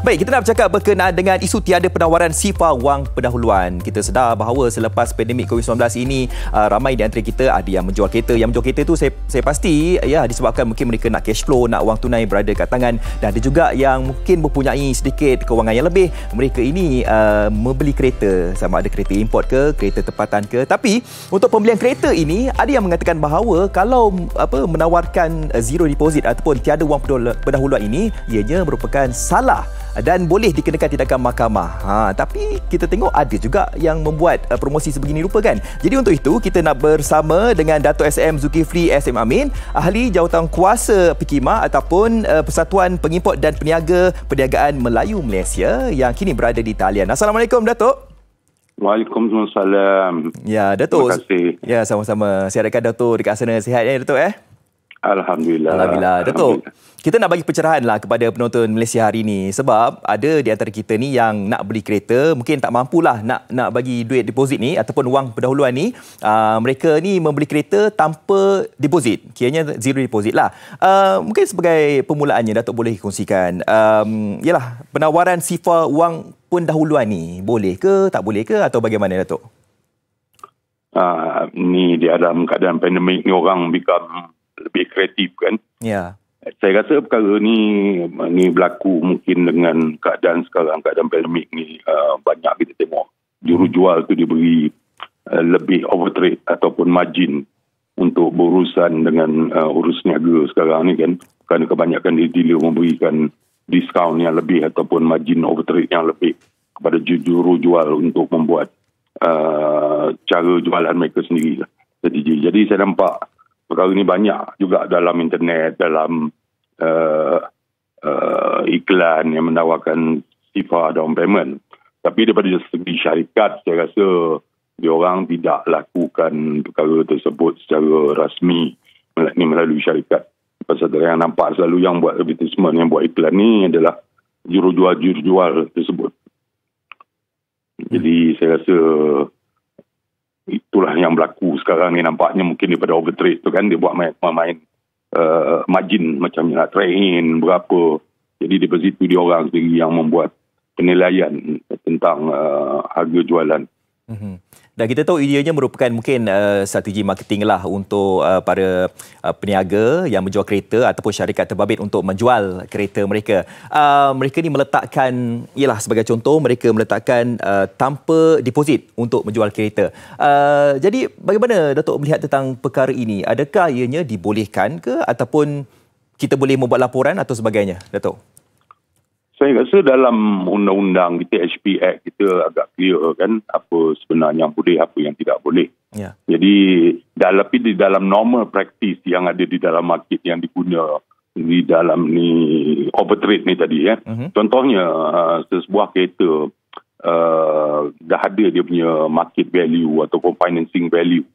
Baik, kita nak bercakap berkenaan dengan isu tiada penawaran sifar wang pendahuluan. Kita sedar bahawa selepas pandemik COVID-19 ini, ramai di antara kita ada yang menjual kereta. Yang menjual kereta tu saya pasti ya disebabkan mungkin mereka nak cash flow, nak wang tunai berada kat tangan. Dan ada juga yang mungkin mempunyai sedikit kewangan yang lebih. Mereka ini membeli kereta, sama ada kereta import ke, kereta tempatan ke. Tapi untuk pembelian kereta ini, ada yang mengatakan bahawa kalau menawarkan zero deposit ataupun tiada wang pendahuluan ini, ianya merupakan salah dan boleh dikenakan tindakan mahkamah. Tapi kita tengok ada juga yang membuat promosi sebegini rupa kan. Jadi untuk itu kita nak bersama dengan Dato' SM Zulkifli SM Amin, ahli jawatan kuasa PKIMA ataupun Persatuan Pengimport dan Peniaga Perniagaan Melayu Malaysia yang kini berada di talian. Assalamualaikum Dato'. Waalaikumsalam. Ya, Dato'. Terima kasih. Ya, sama-sama. Saya harapkan Dato' dekat sana sihat ya, Dato' Alhamdulillah. Alhamdulillah. Dato', kita nak bagi pencerahan lah kepada penonton Malaysia hari ini sebab ada di antara kita ni yang nak beli kereta, mungkin tak mampulah nak bagi duit deposit ni ataupun wang pendahuluan ni. Mereka ni membeli kereta tanpa deposit. Kiranya zero deposit lah. Mungkin sebagai permulaannya Dato' boleh kongsikan yalah, penawaran sifar wang pendahuluan ni boleh ke, tak boleh ke atau bagaimana Dato'? Ni di dalam keadaan pandemik ni orang become lebih kreatif kan. Ya. Saya rasa perkara ni berlaku mungkin dengan keadaan sekarang, keadaan pandemik ni banyak kita tengok juru jual tu diberi lebih overtrade ataupun margin untuk berurusan dengan urus niaga sekarang ni kan. Kerana kebanyakan dealer memberikan diskaun yang lebih ataupun margin overtrade yang lebih kepada juru jual untuk membuat cara jualan mereka sendiri. Jadi saya nampak perkara ni banyak juga dalam internet, dalam iklan yang menawarkan sifar down payment. Tapi daripada segi syarikat, saya rasa diorang tidak lakukan perkara tersebut secara rasmi melalui syarikat. Pasal yang nampak selalu yang buat advertisement, yang buat iklan ni adalah juru jual tersebut. Jadi saya rasa itulah yang berlaku sekarang ni, nampaknya mungkin daripada overtrade tu kan, dia buat main margin macam nak trade-in berapa. Jadi daripada situ dia orang sendiri yang membuat penilaian tentang harga jualan. Dan kita tahu ideanya merupakan mungkin strategi marketing lah untuk para peniaga yang menjual kereta ataupun syarikat terbabit untuk menjual kereta mereka. Mereka ni meletakkan, ialah sebagai contoh, mereka meletakkan tanpa deposit untuk menjual kereta. Jadi bagaimana Datuk melihat tentang perkara ini? Adakah ianya dibolehkan ke ataupun kita boleh membuat laporan atau sebagainya, Datuk? Saya rasa dalam undang-undang kita, HP Act, kita agak clear kan apa sebenarnya yang boleh, apa yang tidak boleh. Ya. Jadi di dalam normal practice yang ada di dalam market yang diguna di dalam ni overtrade ni tadi ya. Contohnya sebuah kereta dah ada dia punya market value ataupun financing value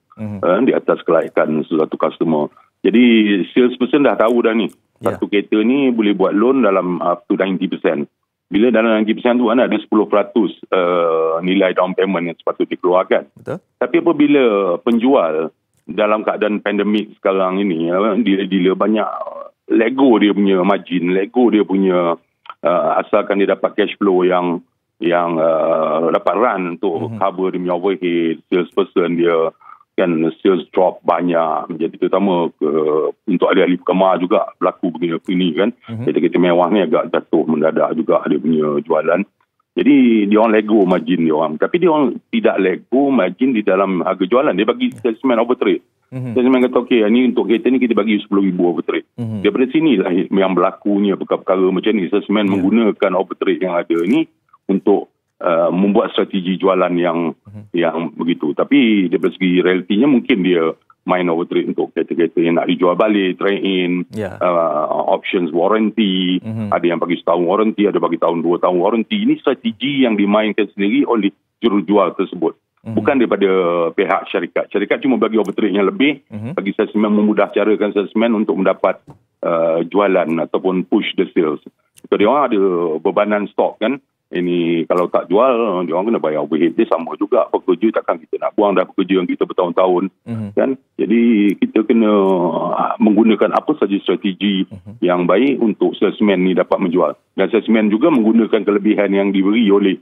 di atas kelaikan sesuatu customer. Jadi salesperson dah tahu dah ni. Satu kereta ni boleh buat loan dalam up to 90%. Bila dalam 90% tu ada 10% nilai down payment yang sepatutnya dikeluarkan. Betul. Tapi apabila penjual dalam keadaan pandemik sekarang ini, dealer banyak lego dia punya margin, lego dia punya asalkan dia dapat cash flow yang dapat run untuk cover dia punya overhead, salesperson dia kan sales drop banyak. Jadi terutama untuk ahli-ahli perkemar juga berlaku begini kan. Kereta-kereta mewah ni agak jatuh mendadak juga dia punya jualan. Jadi dia orang lego margin dia orang. Tapi dia orang tidak lego margin di dalam harga jualan. Dia bagi salesman overtrade. Salesman kata okey, ni untuk kereta ni kita bagi 10,000 overtrade. Daripada sinilah yang berlakunya perkara-perkara macam ni. Salesman menggunakan overtrade yang ada ni untuk membuat strategi jualan yang begitu. Tapi dari segi realitinya mungkin dia main overtrade untuk kereta-kereta yang nak dijual balik, trade-in, options warranty, ada yang bagi setahun warranty, ada bagi tahun 2 tahun warranty. Ini strategi yang dimainkan sendiri oleh juru jual tersebut. Bukan daripada pihak syarikat. Syarikat cuma bagi overtrade yang lebih, bagi salesman, memudah carakan salesman untuk mendapat jualan ataupun push the sales. So, dia orang ada bebanan stok kan. Ini kalau tak jual, dia orang kena bayar overhead dia sama juga. Pekerja takkan kita nak buang dah pekerja yang kita bertahun-tahun. Kan? Jadi kita kena menggunakan apa saja strategi yang baik untuk salesman ni dapat menjual. Dan salesman juga menggunakan kelebihan yang diberi oleh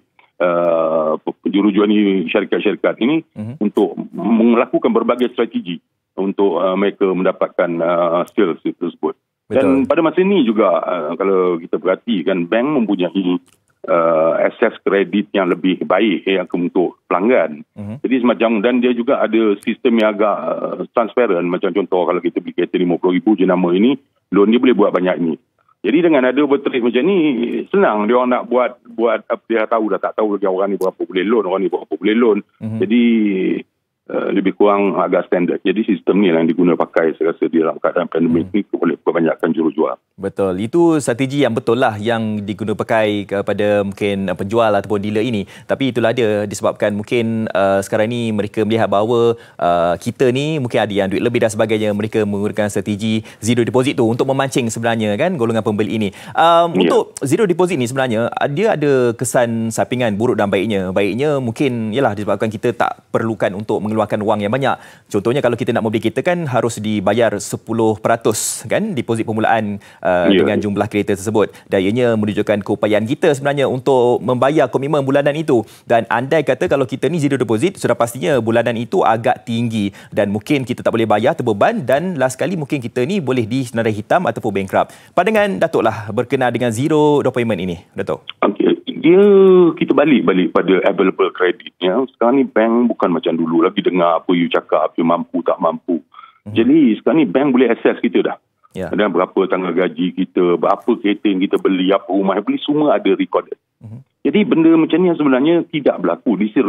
jurujual ni, syarikat-syarikat ini untuk melakukan berbagai strategi untuk mereka mendapatkan sales tersebut. Betul. Dan pada masa ini juga kalau kita perhatikan, bank mempunyai akses kredit yang lebih baik untuk pelanggan. Jadi semacam, dan dia juga ada sistem yang agak transparent. Macam contoh kalau kita beli kereta 50,000 jenama ini, loan dia boleh buat banyak ini. Jadi dengan ada overtrade macam ni, senang dia orang nak buat apa, dia tahu dah, tak tahu lagi orang ni berapa boleh loan, orang ni berapa boleh loan. Jadi lebih kurang agak standard. Jadi sistem ni yang diguna pakai, saya rasa di dalam keadaan pandemik ni boleh kebanyakan jurujual. Betul. Itu strategi yang betul lah yang diguna pakai kepada mungkin penjual ataupun dealer ini. Tapi itulah dia, disebabkan mungkin sekarang ni mereka melihat bahawa kita ni mungkin ada yang duit lebih dan sebagainya. Mereka menggunakan strategi zero deposit tu untuk memancing sebenarnya kan golongan pembeli ini. Untuk zero deposit ni sebenarnya dia ada kesan sampingan buruk dan baiknya. Baiknya mungkin ialah disebabkan kita tak perlukan untuk mengeluarkan wang yang banyak. Contohnya kalau kita nak membeli kereta kan harus dibayar 10% kan deposit permulaan dengan jumlah kereta tersebut. Dan ianya menunjukkan keupayaan kita sebenarnya untuk membayar komitmen bulanan itu. Dan andai kata kalau kita ni zero deposit, sudah pastinya bulanan itu agak tinggi dan mungkin kita tak boleh bayar, terbeban, dan last kali mungkin kita ni boleh disenarai hitam ataupun bankrupt. Pandangan Datuk lah berkenaan dengan zero down payment ini, Datuk. Okey, kita balik pada available credit ya. Sekarang ni bank bukan macam dulu lagi dengar apa you cakap, you mampu tak mampu. Jadi sekarang ni bank boleh access kita dah. Dan berapa tanggal gaji kita, berapa kereta yang kita beli, apa rumah yang beli, semua ada recorded. Jadi benda macam ni sebenarnya tidak berlaku. This is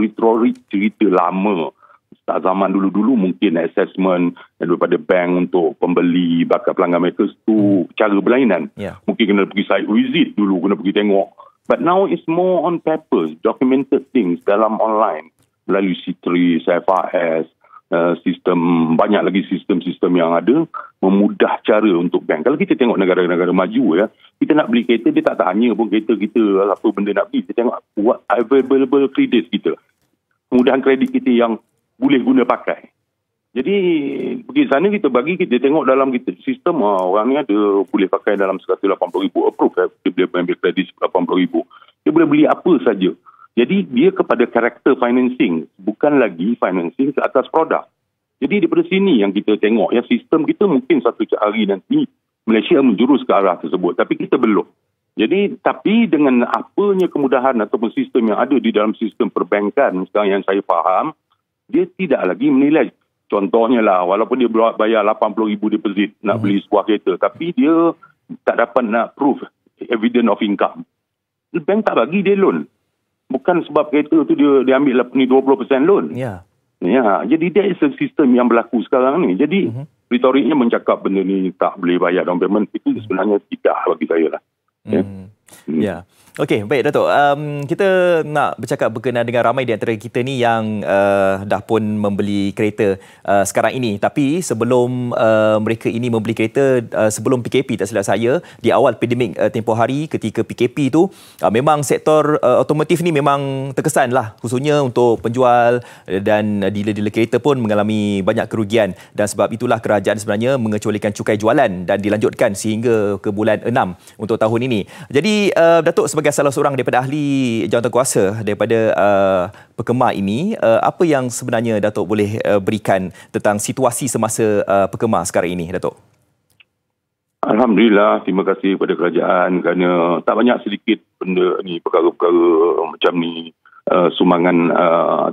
cerita lama. Start zaman dulu-dulu mungkin assessment daripada bank untuk pembeli bakat pelanggan mereka itu cara berlainan. Mungkin kena pergi site visit dulu, kena pergi tengok. But now it's more on papers, documented things dalam online melalui C3, CFRS, sistem, banyak lagi sistem-sistem yang ada memudah cara untuk bank. Kalau kita tengok negara-negara maju ya, kita nak beli kereta, dia tak tanya pun kereta kita apa benda nak beli. Kita tengok what available credit kita, kemudahan kredit kita yang boleh guna pakai. Jadi pergi sana kita tengok dalam kita sistem orang ni ada boleh pakai dalam 180,000 approve, dia boleh ambil kredit 80,000, dia boleh beli apa saja. Jadi dia kepada karakter financing, bukan lagi financing ke atas produk. Jadi daripada sini yang kita tengok, ya sistem kita mungkin satu hari nanti Malaysia menjurus ke arah tersebut, tapi kita belum. Jadi tapi dengan apanya kemudahan ataupun sistem yang ada di dalam sistem perbankan sekarang yang saya faham, dia tidak lagi menilai. Contohnya lah, walaupun dia bayar 80,000 deposit nak beli sebuah kereta, tapi dia tak dapat nak prove evidence of income. Bank tak bagi dia loan. Bukan sebab kereta tu dia ambil 20% loan. Ya, jadi dia is a sistem yang berlaku sekarang ni. Jadi retoriknya mencakap benda ni tak boleh bayar down payment, itu sebenarnya tidak bagi saya lah. Ya. Okey, baik Datuk. Kita nak bercakap berkenaan dengan ramai di antara kita ni yang dah pun membeli kereta sekarang ini. Tapi sebelum mereka ini membeli kereta, sebelum PKP tak silap saya, di awal pandemik tempoh hari ketika PKP tu, memang sektor otomotif ni memang terkesan lah. Khususnya untuk penjual dan dealer-dealer kereta pun mengalami banyak kerugian. Dan sebab itulah kerajaan sebenarnya mengecualikan cukai jualan dan dilanjutkan sehingga ke bulan 6 untuk tahun ini. Jadi Datuk sebagai salah seorang daripada ahli jawatankuasa daripada Perkemar ini, apa yang sebenarnya Datuk boleh berikan tentang situasi semasa Perkemar sekarang ini, Datuk? Alhamdulillah, terima kasih kepada kerajaan kerana tak banyak sedikit benda ni, perkara-perkara macam ni, sumbangan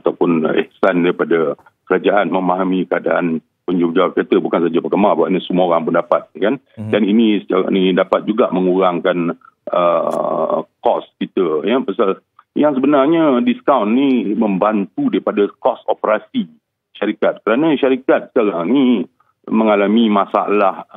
ataupun ihsan daripada kerajaan memahami keadaan penjual kereta, bukan saja Perkemar, buatnya semua orang pun dapat kan. Dan ini secara ni dapat juga mengurangkan kos kita ya, pasal yang sebenarnya diskaun ni membantu daripada kos operasi syarikat, kerana syarikat sekarang ni mengalami masalah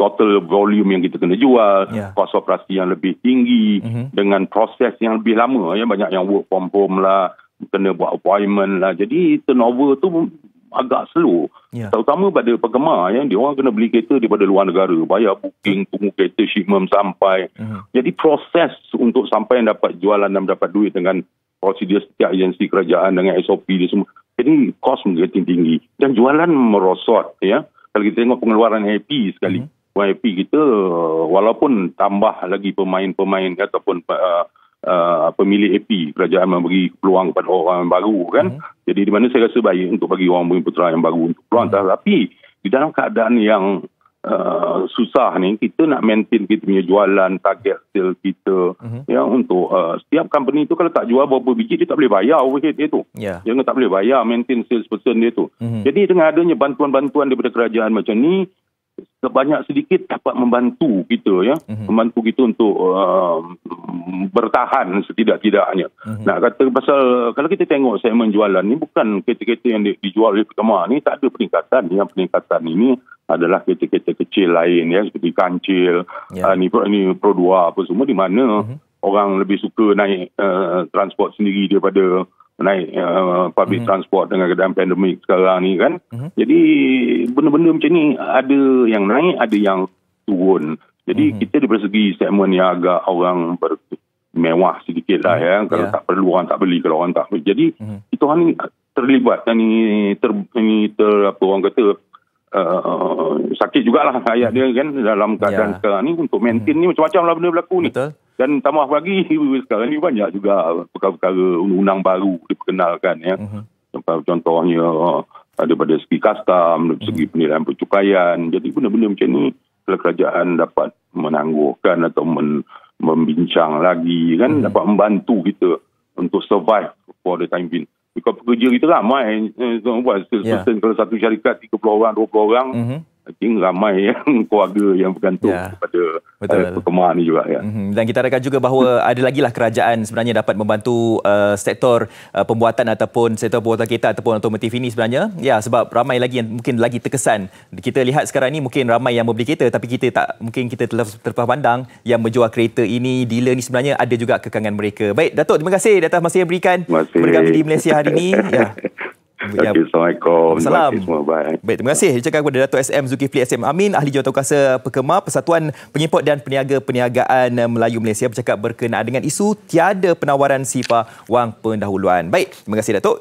total volume yang kita kena jual, kos operasi yang lebih tinggi, dengan proses yang lebih lama ya, banyak yang work from home lah, kena buat appointment lah, jadi turnover tu agak slow. Terutama pada penggemar dia orang kena beli kereta daripada luar negara, bayar booking, tunggu kereta shipment sampai. Jadi proses untuk sampai dapat jualan dan dapat duit dengan prosedur setiap agensi kerajaan dengan SOP dia semua. Jadi kos menjadi tinggi dan jualan merosot ya. Kalau kita tengok pengeluaran IP sekali. IP kita walaupun tambah lagi pemain-pemain ataupun pemilik AP, kerajaan memberi peluang kepada orang baru kan. Jadi di mana saya rasa baik untuk bagi orang Bumiputera yang baru untuk peluang. Tapi di dalam keadaan yang susah ni, kita nak maintain kita punya jualan, target sale kita ya, untuk setiap company tu kalau tak jual berapa biji dia tak boleh bayar overhead dia tu. Jangan tak boleh bayar maintain sales person dia tu. Jadi dengan adanya bantuan-bantuan daripada kerajaan macam ni, sebanyak sedikit dapat membantu kita ya, membantu kita untuk bertahan setidak-tidaknya. Nak kata pasal kalau kita tengok segmen jualan ni, bukan kereta-kereta yang dijual oleh pertama ni tak ada peningkatan. Yang peningkatan ini adalah kereta-kereta kecil lain ya, seperti kancil, ni Pro 2 apa semua, di mana orang lebih suka naik transport sendiri daripada naik public transport dengan keadaan pandemik sekarang ni kan. Jadi benda-benda macam ni ada yang naik, ada yang turun. Jadi kita dari segi segmen yang agak orang bermewah sedikit lah ya. Kalau tak perlu orang tak beli, kalau orang tak beli. Jadi itu orang ni terlibat dan ini apa orang kata sakit jugalah ayat dia kan dalam keadaan sekarang ni untuk maintain ni macam-macam lah benda berlaku ni. Dan tambah lagi sekarang ni banyak juga perkara-perkara undang-undang baru diperkenalkan ya. Contohnya daripada segi custom, dari segi penilaian percukaian. Jadi benda-benda macam ni kalau kerajaan dapat menangguhkan atau membincang lagi kan, dapat membantu kita untuk survive for the time being. Kalau pekerja kita ramai, kalau satu syarikat 30 orang, 20 orang, I think ramai yang keluarga yang bergantung kepada perkembangan ni juga ya. Dan kita harapkan juga bahawa ada lagi lah kerajaan sebenarnya dapat membantu sektor pembuatan ataupun sektor pembuatan kereta ataupun otomotif ini sebenarnya. Ya, sebab ramai lagi yang mungkin lagi terkesan. Kita lihat sekarang ni mungkin ramai yang membeli kereta tapi mungkin kita terlepas pandang yang menjual kereta ini, dealer ni sebenarnya ada juga kekangan mereka. Baik, Datuk, terima kasih atas masa yang berikan kepada kami di Malaysia hari ini. Ya. Assalamualaikum. Assalamualaikum. Baik, terima kasih. Ucapkan kepada Datuk SM Zulkifli SM Amin, Ahli Jawatankuasa Perkema Persatuan Pengimport dan Peniaga Perniagaan Melayu Malaysia, bercakap berkenaan dengan isu tiada penawaran SIFA wang pendahuluan. Baik, terima kasih Datuk.